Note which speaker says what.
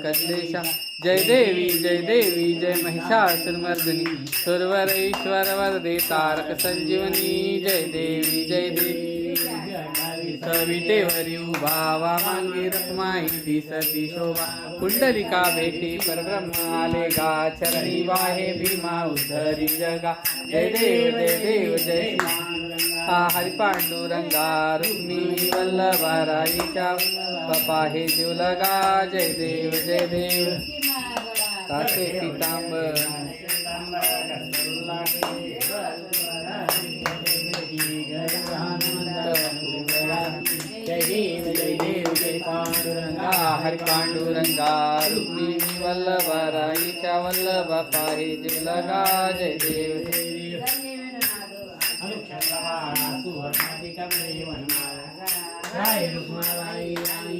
Speaker 1: व्यंकटेशा जय देवी जय महिषासुरमर्दिनी सुरवर ईश्वर वरदे तारक संजीवनी जय देवी विटेवरी उभावा मांगी रखमाई दिसती शोभा कुंडलिका भेटी परब्रह्म आले गा चरणी वाहे भीमा उद्धरी जगा जय देव जय हरि पांडुरंगा रुक्मिणी वल्लभा राईच्या पपा हे जीव लगा जय देव कासे पितांबर जय देव जय पांडुरंगा हरि पांडुरंगा रुक्मिणी वल्लभा राईच्या वल्लभा पाहे जीव लगा जय देव राय रुक्माबाई राणी